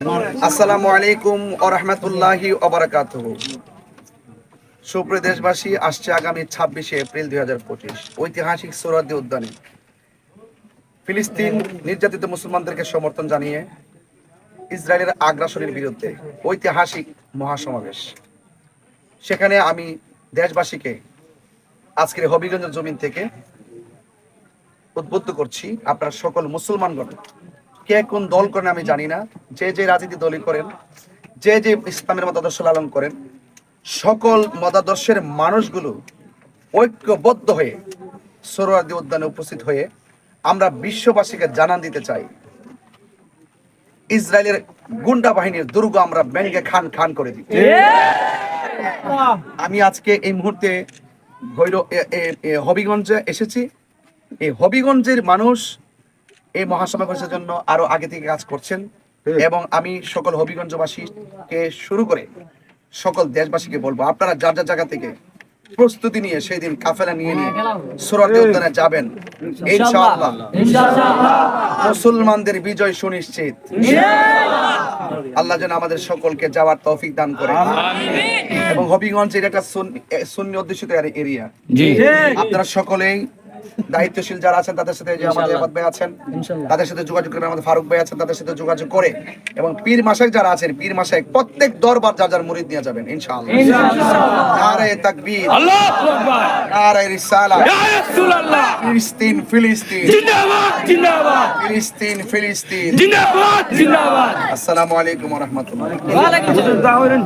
আসসালামু আলাইকুম ওয়া রাহমাতুল্লাহি ওয়া বারাকাতুহু। সুপ্রিয় দেশবাসী, আসছে আগামী 26শে এপ্রিল 2025 ঐতিহাসিক সোহরাওয়ার্দী উদ্যানে ফিলিস্তিন নির্যাতিত মুসলমানদেরকে সমর্থন জানিয়ে ইসরায়েলের আগ্রাসনের বিরুদ্ধে ঐতিহাসিক মহাসমাবেশ। সেখানে আমি দেশবাসীকে আজকের হবিগঞ্জের জমিন থেকে উদ্বুদ্ধ করছি, আপনারা সকল মুসলমানগণ কে কোন দল করেন আমি জানি না, যে যে রাজনীতি দলই করেন, যে যে ইসলামের মতাদর্শ লালন করেন, সকল মতাদর্শের মানুষগুলো ঐক্যবদ্ধ হয়ে সোহরাওয়ার্দী উদ্যানে উপস্থিত হয়ে আমরা বিশ্ববাসীকে জানান দিতে চাই, ইসরায়েলের গুন্ডা বাহিনীর দুর্গ আমরা ভেঙে খান খান করে দিই। আমি আজকে এই মুহূর্তে হবিগঞ্জে এসেছি। এই হবিগঞ্জের মানুষ এই মহাসমাবেশের জন্য আরো আগে থেকে কাজ করছেন এবং আমি সকল হবিগঞ্জবাসীকে শুরু করে সকল দেশবাসীকে বলবো, আপনারা যার যার জায়গা থেকে প্রস্তুতি নিয়ে সেই দিন কাফেলা নিয়ে সোহরাওয়ার্দী উদ্যানে যাবেন। ইনশাআল্লাহ মুসলমানদের বিজয় সুনিশ্চিত। আল্লাহ যেন আমাদের সকলকে যাওয়ার তৌফিক দান করে। এবং হবিগঞ্জের একটা সুন্নি অধ্যুষিত এরিয়া, আপনারা সকলেই দায়িত্বশীল যারা আছেন তাদের সাথে, যে আমাদের আহমদ ভাই আছেন তাদের সাথে যোগাযোগ করে, আমাদের ফারুক ভাই আছেন তাদের সাথে যোগাযোগ করে, এবং পীর মাশায়েখ যারা আছেন, পীর মাশায়েখ প্রত্যেক দরবার যার যার মুরিদ নিয়ে যাবেন ইনশাআল্লাহ। নারে তাকবীর, আল্লাহু আকবার, নারে রিসালাত, ইয়া রাসূলুল্লাহ। ফিলিস্তিন ফিলিস্তিন জিন্দাবাদ, জিন্দাবাদ। ফিলিস্তিন ফিলিস্তিন জিন্দাবাদ, জিন্দাবাদ। আসসালামু আলাইকুম ওয়া রাহমাতুল্লাহ। ওয়া আলাইকুম আসসালাম।